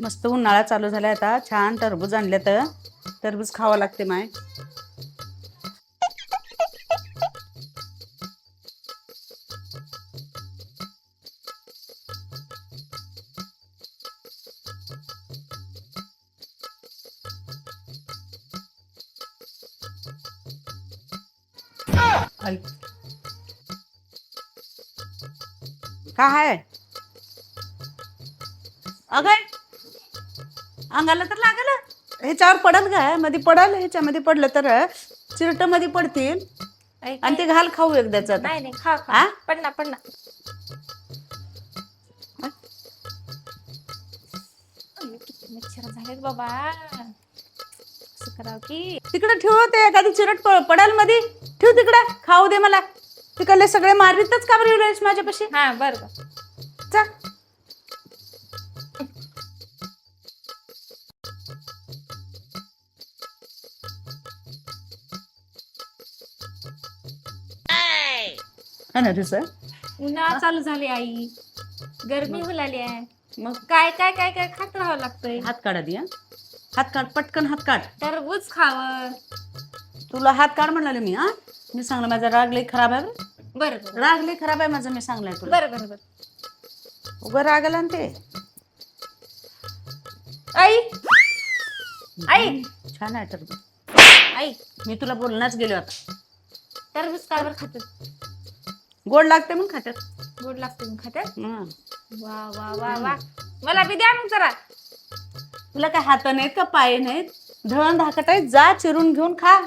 मस्त उन्हाळा चालू झालाय आता. छान टरबूज आणले तर टरबूज खावं लागते माय. काय आहे अगं अंगाला तर लागल. ह्याच्यावर पडल काय मध्ये पडल. ह्याच्यामध्ये पडलं तर चिरट मध्ये पडतील आणि ते घाल खाऊ एकदाच. नाही नाही खा खा पडना पडना. किती मच्छर झालेत बाबा. असं करावं की तिकडे ठेव. ते एखादी चिरट पडल मध्ये ठेव तिकडे. खाऊ दे मला. तिकडले सगळे मारितच का बरं येऊस माझ्यापाशी. हा बरं चा उन्हाळा चालू झाली आई. गरमी होलाली आहे. मग काय काय काय काय खात राहावं लागतंय. हात काढा दिया. हात काढ पटकन हात काढ. टरबूज खावं. तुला हात काढ म्हणाले मी. मी सांगलं माझा राग लई खराब आहे. बरं बरं राग लई खराब आहे माझा. मी सांगलाय तुला. बरं बरं बरं. उभं राग आला ना ते. आई आई छान आहे टरबूज. आई मी तुला बोलण्याच गेलो आता. टरबूज का बरं खात. गोड लागते म्हणून खात्यात. गोड लागते मग खात्यात. हं. वा वा वा वा. मला बी द्या मग जरा. तुला काय हात नाहीत का पाय नाहीत. धळण धाकट आहे. जा चिरून घेऊन खा.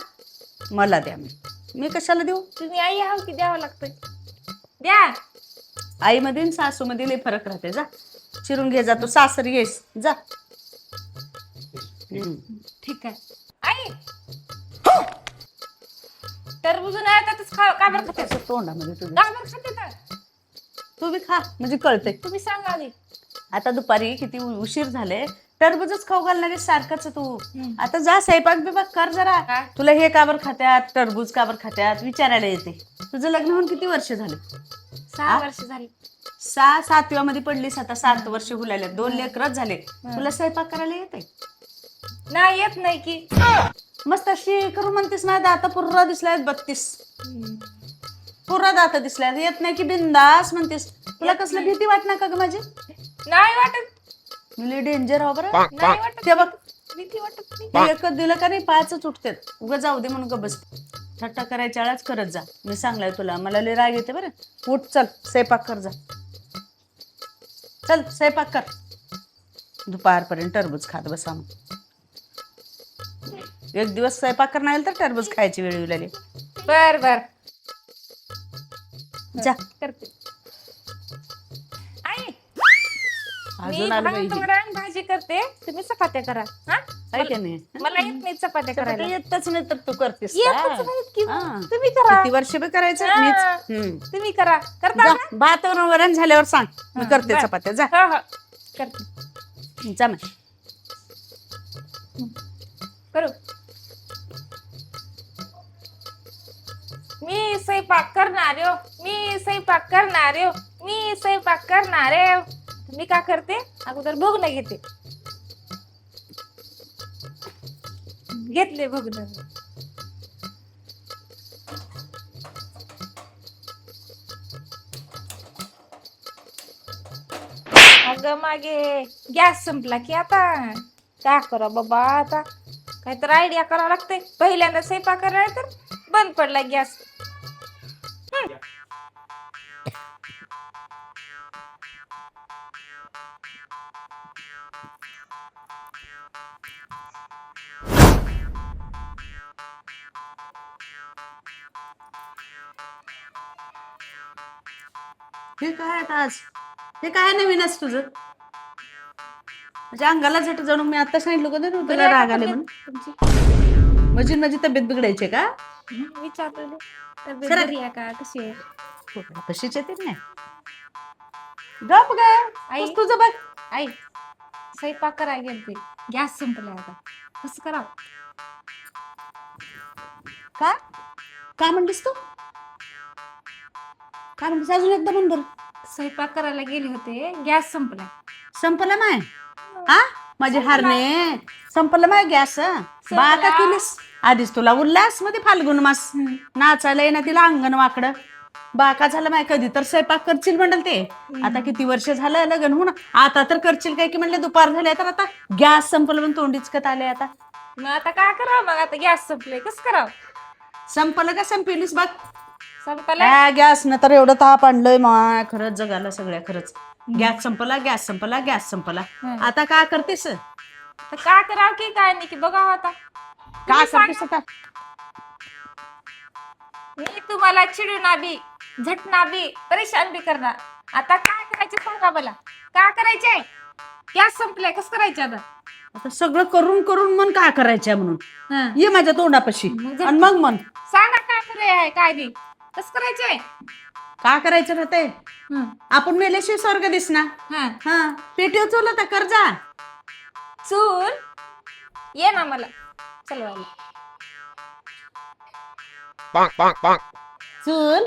मला द्या. मी कशाला देऊ. तुम्ही आई आहो की द्यावं लागतंय. द्या. आईमध्ये आणि सासूमध्ये लई फरक राहते. जा चिरून घे. जा तू सासरी येस जा. ठीक आहे. आई टरबूज नाही त्यातच खा का बरं खाते. असं तोंडामध्ये तुझं. का बरं खाते तर. तू बी खा म्हणजे कळते. तुम्ही सांगा आधी. आता दुपारी किती उशीर झाले. टरबूजच खाऊ घालणारे सारखंच तू. आता जा स्वयंपाक बिपाक कर जरा. काय? तुला हे काबर खात्यात टरबूज काबर खात्यात विचारायला येते. तुझं लग्न होऊन किती वर्ष झाले. 6 वर्ष झाली. 7व्या मध्ये पडलीस. आता 7 वर्ष हुलायला. 2 लेकरच झाले. तुला स्वयंपाक करायला येते. नाही येत नाही की. मस्त अशी करू म्हणतेस ना. दाता पुर्रा दिसलाय 32. पुर्रा दाता दिसलाय. येत नाही की बिंदास म्हणतेस. तुला कसलं भीती वाटणार का ग माझी. नाही वाटत. मी डेंजर हो बरं. नाही वाटत. ते बघ भीती वाटत नाही. ते एकच दिलं का नाही 5च उठतात. उगा जाऊ दे म्हणून ग बस. थट्टा करायच्या वेळाच करत जा. मी सांगलाय तुला. मला लय राग येते बरं. उठ चल स्वयंपाक कर जा. चल स्वयंपाक कर. दुपारपर्यंत टरबूज खात बसा. एक दिवस स्वयंपाक करणार तर टरबूज खायची वेळ येऊ. बर बर जा करते. आई मी अजून आलं पाहिजे. भात भाजी करते. तुम्ही चपात्या करा. हा ऐक नाही. मला येत नाही चपात्या करायला. येतच नाही तर तू करतेस येतच का? नाहीत की. हा. तुम्ही करा. किती वर्ष बी करायचं हा. मीच. तुम्ही करा. करता जा ना? भात वरण झाल्यावर सांग. मी करते बर. चपात्या. जा हा हा करते. जा मग. करू. मी स्वयंपाक करणार हो. मी स्वयंपाक करणार हो. मी स्वयंपाक करणार हो. मी का करते अगोदर भोगणं घेते. घेतले भोगणं. अगं मागे गॅस संपला की आता काय करा बाबा. आता काहीतरी आयडिया करावं लागते. पहिल्यांदा स्वयंपाक करायला तर बंद पडला गॅस. हे काय आता आज. हे काय नवीनच तुझं. म्हणजे अंगाला झट जाणून. मी आता सांगितलं का नाही तुला राग आले म्हणून. म्हणजे माझी तब्येत बिघडायची का. विचारलं तब्येत सरक. बरी आहे का कशी आहे. तशीच येते नाही. गप ग. आई. तुझं बघ. आई स्वयंपाक करायला गेलते. गॅस संपलाय आता कसं करावं. का काय म्हणलीस तू. काय म्हणलीस अजून एकदा म्हण बरं. स्वयंपाक करायला गेले होते. गॅस संपलाय. संपला नाही. हा माझे हारणे संपलं माझ्या गॅस बा का केलीस आधीच तुला उल्हास मध्ये फाल्गुन मास नाचायला येणार तिला अंगण वाकडं बाका झालं माय कधी तर स्वयंपाक करशील म्हणलं ते आता किती वर्ष झालं लग्न होऊन आता तर करशील काय की म्हणले दुपार झाले तर आता गॅस संपलं म्हणून तोंडीचकत आले आता मग आता काय करावं मग आता गॅस संपले कसं करावं संपलं का संपलीस बघ संपला गॅस न तर एवढं ताप आणलंय माय खरंच जगाला सगळ्या खरंच गॅस संपला गॅस संपला गॅस संपला आता काय करतेस तर काय करावं की काय नाही की बघावं आता काय करतेस आता मी तुम्हाला चिडूना बी झटना बी परेशान बी करणार आता काय करायचे सांगा मला काय करायचंय गॅस संपलाय कसं करायचं आता आता सगळं करून करून मन काय करायचंय म्हणून हं. ये माझ्या तोंडापाशी आणि मग मन सांगा काय कराय काय बी कसं करायचंय काय करायचं राहते हं. आपण मेल्याशिवाय स्वर्ग दिसना हं. हा पेटी उचललं तर कर्जा चूल ये ना मला चलवायला Bonk, bonk, bonk, चूल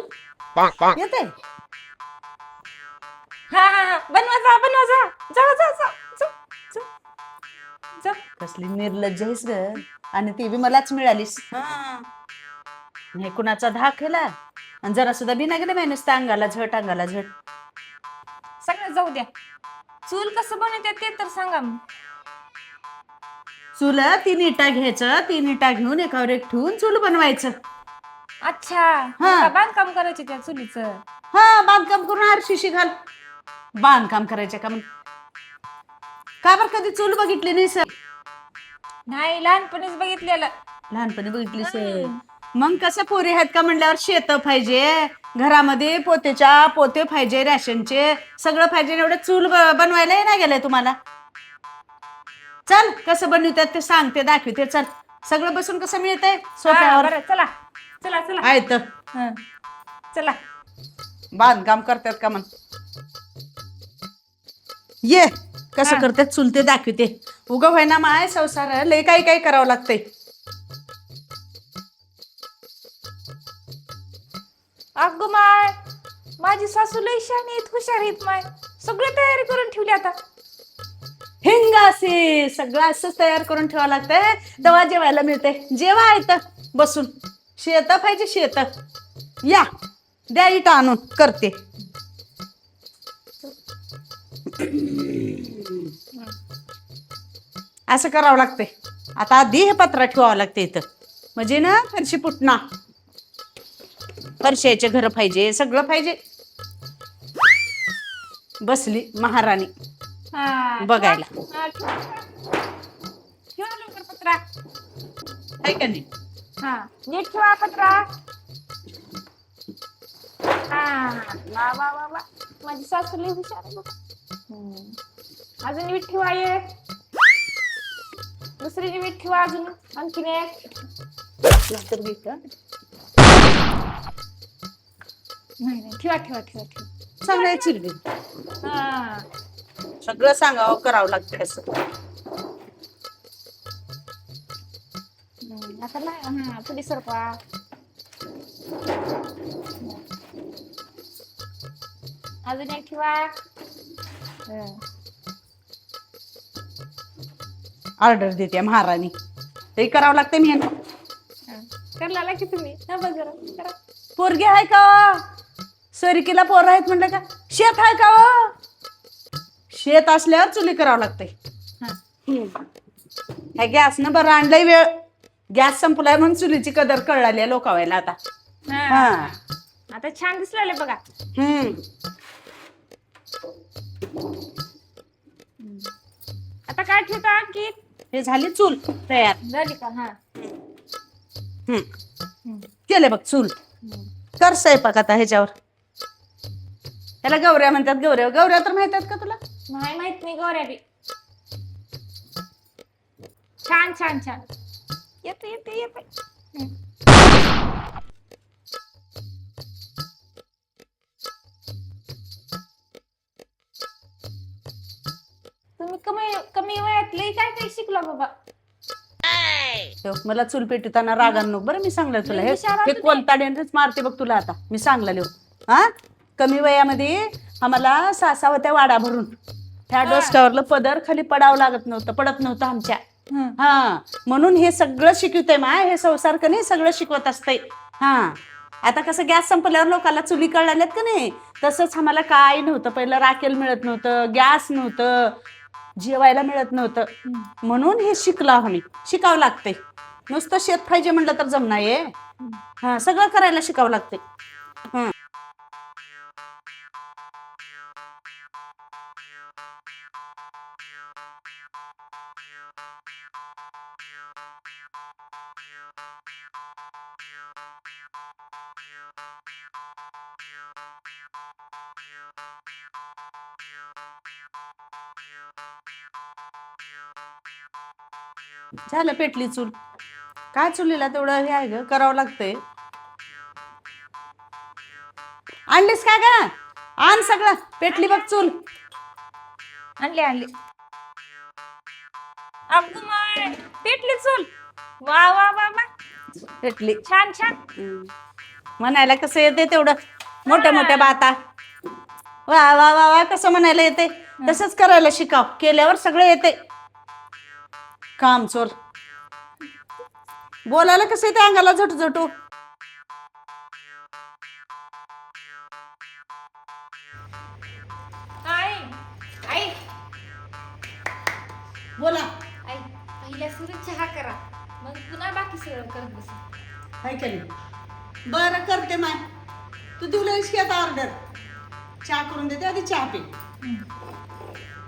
bonk, bonk. येते हा हा हा बनवा जा जा जा जा जा जा जा कसली निर्लज्ज आहेस ग आणि ती बी मलाच मिळालीस हे कुणाचा धाक केला आणि जरा सुद्धा बिना गेले माय नुसतं अंगाला झट अंगाला झट सगळं जाऊ द्या चूल कसं बनवते ते तर सांगा मग चूल 3 इटा घ्यायचं 3 इटा घेऊन एकावर एक ठेवून चूल बनवायचं अच्छा आता बांधकाम करायचे त्या चुलीचं हा बांधकाम करून आरशीशी घाल बांधकाम करायचे का मग का बरं कधी चूल बघितली नाही सर नाही लहानपणीच बघितलेलं लहानपणी बघितली सर मग कसं पोरी आहेत का म्हणल्यावर शेत पाहिजे घरामध्ये पोते पाहिजे रॅशनचे सगळं पाहिजे एवढं चूल बनवायला नाही गेलंय तुम्हाला चल कसं बनवतात ते सांगते दाखवते चल सगळं बसून कसं मिळतंय हा, सोप्यावर बरं चला चला चला आहे तर हं. चला बांधकाम करतात का म्हण ये कसं करतात चुलते दाखवते उगा होय ना माय संसार लय काही करावं लागतंय अगं माय माझी सासू लय शानी आहेत हुशार आहेत माय सगळी तयारी करून ठेवली आता हिंगासी सगळं असंच तयार करून ठेवावं लागतंय तेव्हा जेवायला मिळते जेवा येतं बसून शेत पाहिजे शेत या द्या इटा आणून करते असं करावं लागतंय आता आधी हे पत्रा ठेवावं लागते इथं म्हणजे ना फरशी पुटना फरशाचे घर पाहिजे सगळं पाहिजे बसली महाराणी हा, बघायला. हा, ठेवा लवकर पत्रा आहे का नाही हा नीट ठेवा पत्रा हा वा वा वा वा माझी सासू लय हुशार आहे बघ. अजून नीट ठेवा एक दुसरी नीट ठेवा अजून आणखीन एक नंतर घे का? नाही नाही ठेवा ठेवा ठेवा ठेवा चांगलं चिरली हा सगळं सांगावं करावं लागतं असं आता नाही हा पुढे सरकवा अजून एक ठेवा ऑर्डर देते महाराणी ते करावं लागतं मी करला की तुम्ही हा बघ जरा करा पोरगी आहे का सरिकीला पोरं आहेत म्हणलं का शेत आहे का हो? शेत असल्यावर चुली करावं लागतंय ह्या गॅस न बरं आणलंय वेळ गॅस संपलाय म्हणून चुलीची कदर कळाली लोकावायला आता हा आता छान दिसलेले बघा आता काय ठेवता आणखी हे झाली चूल तयार झाली का हा केले बघ चूल कर स्वयंपाक आता ह्याच्यावर त्याला गौऱ्या म्हणतात गौऱ्या गौऱ्या तर माहित आहेत का तुला नाही माहित नाही गौऱ्या बी छान छान छान येते येते येते तुम्ही कमी कमी वयात लई काय काय शिकला बाबा मला चूल पेटवताना रागान नको बरं मी सांगलं तुला हे हुशार हे कोलताड्यानेच मारते बघ तुला आता मी सांगला हा कमी वयामध्ये आम्हाला सासा होत्या वाडा भरून ह्या डोसक्यावरलं पदर खाली पडत नव्हतं आमच्या. हा म्हणून हे सगळं शिकवते मा, हे संसार का नाही सगळं शिकवत असते. हा आता कसं गॅस संपल्यावर लोकांना चुली कळल्यात का नाही, तसंच आम्हाला काय नव्हतं. पहिलं राखेल मिळत नव्हतं, गॅस नव्हतं, जेवायला मिळत नव्हतं. म्हणून हे शिकलो आम्ही. शिकावं लागते. नुसतं शेत पाहिजे म्हणलं तर जमणार आहे. हा सगळं करायला शिकावं लागते. हा झालं पेटली चूल. काय चुलीला तेवढं हे आहे ग, करावं लागतंय. आणलीस काय ग? आण सगळं. पेटली बघ चूल. आणली आणली. अगं माय, पेटली चूल. वा वा वा वा, पेटली. छान छान. म्हणायला कसं येते तेवढं मोठ्या मोठ्या बाता. वा वा वा वा कसं म्हणायला येते तसंच करायला शिकाव. केल्यावर सगळं येते. काम चोर. बोलायला कसं येते अंगाला झटझटू. आई आई बोला. आई, पहिल्या सुरू चहा करा, मग पुन्हा बाकी सगळं करत बसा. काय केली? बरं करते माय. तू दिवलंस की आता ऑर्डर. चहा करून देते, आधी चहा पी.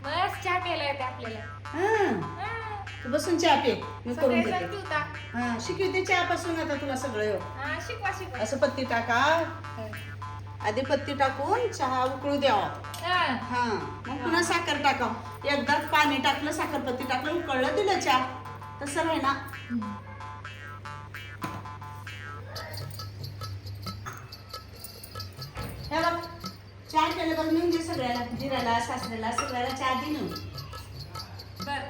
बस चहा प्यायला येते आपल्याला. हा तू बसून चहा पी, मी करून सगळे देते. जण पिवता. हा शिकवते चहापासून आता तुला सगळं. हा, शिकवा शिकवा. असं पत्ती टाका. आधी पत्ती टाकून चहा उकळू द्यावा. हा. हा मग पुन्हा साखर टाकाव. एकदाच पाणी टाकलं, साखरपत्ती टाकलं, उकळलं, दिलं चहा. तसं आहे ना. हे बघ चहा केलं बघ. नेऊन दे सगळ्याला, जिराला, सासऱ्याला, सगळ्याला चहा दे नेऊन. बर.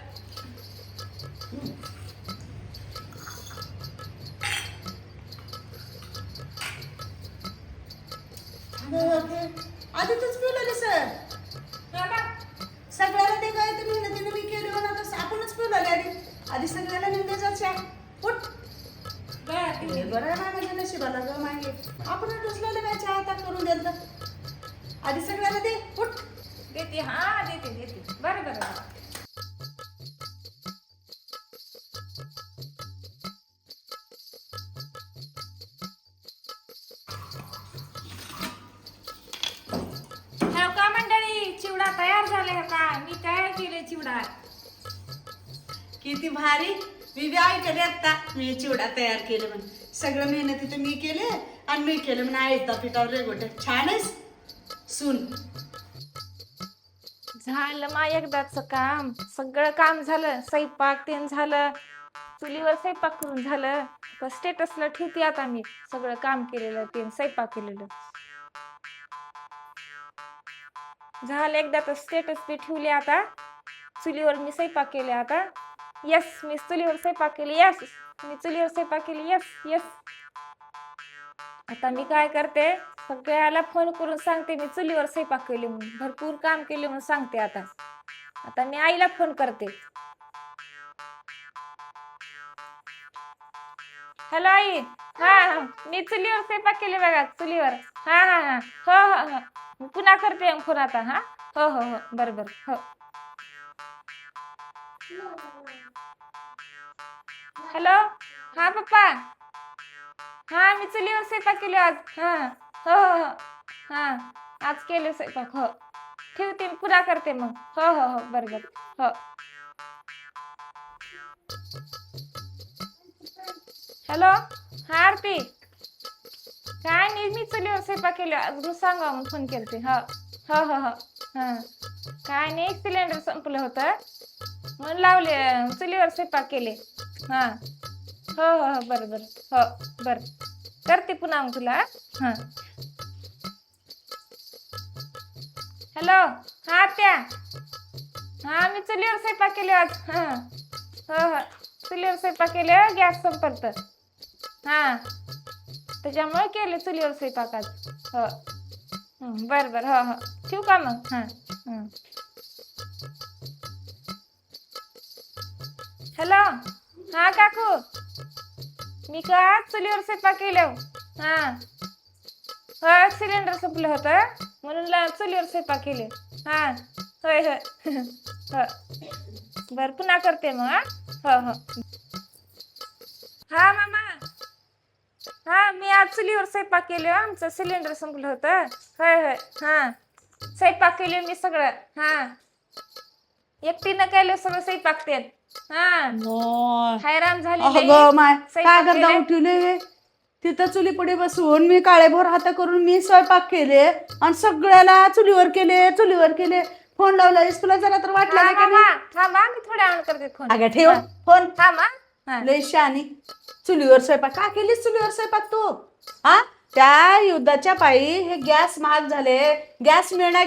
आधी तूच पिवलं सर. हा बा. सगळ्याला ते काय ते मेहनतीने मी केलं म्हणा तसं आपणच पिवलं आधी. आधी सगळ्याला नेऊन द्यायचा चहा. उठ. बर. हे बरं आहे ना माझ्या नशिबाला ग मागे. आपण टुसलेलं काय चहा आता करून द्यायचं. आधी सगळ्याला दे. उठ. देते. हा देते देते. बरं बरं बरं. हो का मंडळी, चिवडा तयार झालाय का? मी तयार केले चिवडा. किती भारी. मी बी ऐकले आता मी चिवडा तयार केलं म्हणून. सगळं मेहनती तर मी केले आणि मी केलं म्हणून आयता पिठावर रेगोटे. छान आहेस सून. झालं मा एकदाच काम. सगळं काम झालं. स्वयंपाक तेन झालं. चुलीवर स्वयंपाक करून झालं. तर स्टेटसला ठेवते आता मी सगळं काम केलेलं ते स्वयंपाक केलेलं. झालं एकदा तर स्टेटस बी ठेवले आता. चुलीवर मी स्वयंपाक केले आता. यस मी चुलीवर स्वयंपाक केली. यस मी चुलीवर स्वयंपाक केली. Yes yes. आता मी काय करते, सगळ्याला फोन करून सांगते मी चुलीवर स्वयंपाक केली म्हणून, भरपूर काम केले म्हणून सांगते. आता मी आईला फोन करते. हॅलो आई. हा मी चुलीवर स्वयंपाक केले बघा. चुलीवर. हा हा हा. हो हो हो. मी पुन्हा करते फोन आता. हा हो हो हो. बरं बरं. हो. हॅलो. हा पप्पा. हा मी चुलीवर स्वयंपाक केली आज. हा हो हो हो. हा आज केले स्वयंपाक. हो ठेवते, पुन्हा करते मग. हो हो हो. बरं बरं. हो. हॅलो. हा आरती. काय नाही, मी चुलीवर स्वयंपाक केले अजून सांगा मग फोन केलते. हो हो हो हो. हा काय नाही, सिलेंडर संपलं होतं म्हणून लावले चुलीवर स्वयंपाक केले. हा हो हो हो. बरं बरं. हो बरं करते पुन्हा मग तुला. हा हॅलो. हा त्या. हा मी चुलीवर स्वयंपाक केले आज. हा हो हो. चुलीवर स्वयंपाक केले, गॅस संपलत. हा त्याच्यामुळे केले चुलीवर स्वयंपाक आज. हो बरं बरं. हो हो ठेवू का मग. हा. हॅलो हा काकू मी का चुलीवर स्वयंपाक केलं हा सिलेंडर संपलं होतं म्हणून चुलीवर स्वयंपाक केले हा होय होय हो बर पुन्हा करते मग हो हो हा मामा हा मी आज चुलीवर स्वयंपाक केले आमचं सिलेंडर संपलं होतं होय होय हा स्वयंपाक केले मी सगळं हा एकटीनं केलं सगळं स्वयंपाक ते हा हैराण झाली अगं माय काय स्वयंपाक करता केले. उठवले तिथं चुली पुढे बसून मी काळेभोर हात करून मी स्वयंपाक केले आणि सगळ्याला चुलीवर केले फोन लावलायस तुला जरा तर वाटलं हा नाही का मामा नाही? थांबा मी थोड्या वेळ करते फोन अगं ठेव फोन थांबा हा लय शानी चुलीवर स्वयंपाक का केलीस चुलीवर स्वयंपाक तू हा त्या युद्धाच्या पायी हे गॅस महाग झाले गॅस मिळणार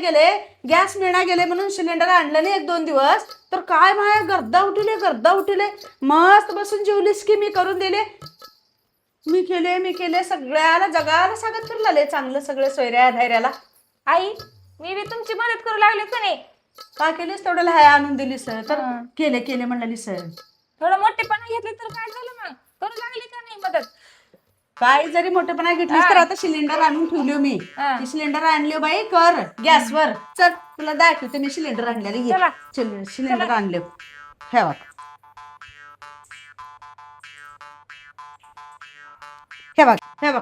गेले म्हणून सिलेंडर आणलं नाही 1-2 दिवस तर काय माया गर्दा उठिले मस्त बसून जेवलीस की मी करून दिले मी केले सगळ्याला जगाला सांगत फिरले चांगलं सगळं सोयऱ्या धैर्याला आई मी बी तुमची मदत करू लागले का नाही का केलीस तेवढं लहाय आणून दिलीस तर हा. केले म्हणाली सर थोडं मोठेपणा घेतले तर काय झालं मग करू लागली का नाही मदत काय जरी मोठेपणा घेतलीस तर आता सिलेंडर आणून ठेवली मी हा. ती सिलेंडर आणली बाई कर गॅसवर चल तुला दाखवते मी सिलेंडर आणलेले चला. सिलेंडर आणले ठेवा हे बघ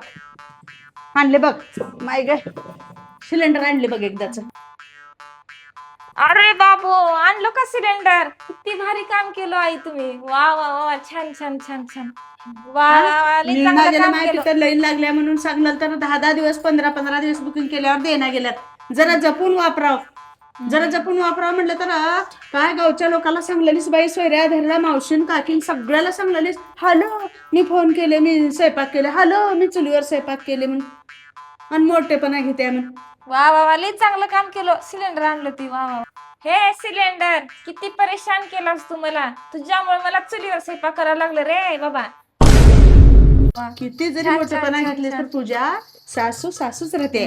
आणले बघ माय ग सिलेंडर आणले बघ एकदाच अरे बाबू आणलो का सिलेंडर किती भारी काम केलं आई तुम्ही वा वा वा छान छान छान छान वा वा वा लई चांगलं काम केलं तिथं लाईन लागल्या म्हणून सांगलं तर 10-10 दिवस 15-15 दिवस बुकिंग केल्यावर देण्या गेल्यात जरा जपून वापराव म्हटलं तर काय गावच्या लोकांना सांगलेलीस बाई सोयऱ्या धरला मावशीन काकीन सगळ्याला सांगलेलीस हॅलो मी फोन केले मी स्वयंपाक केले हॅलो मी चुलीवर स्वयंपाक केले म्हणून आणि मोठेपणा घेते म्हणून वा वा वा लई चांगलं काम केलं सिलेंडर आणलं ती वा वा हे सिलेंडर किती परेशान केलास तू मला तुझ्यामुळे मला चुलीवर स्वयंपाक करायला लागलं रे बाबा वा. किती जरी छान, मोठेपणा छान, घेतले तर छान. तुझ्या सासूच राहते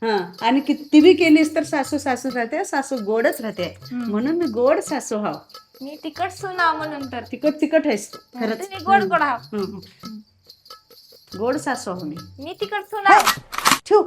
हा आणि किती बी केलीस तर सासूच राहते सासू गोडच राहते म्हणून मी गोड सासू हाव मी तिकट सुना म्हणून तर तिकट आहेस तू खरंच तुम्ही गोड गोड आहात गोड सासू हो मी मी तिकट सुना ठेव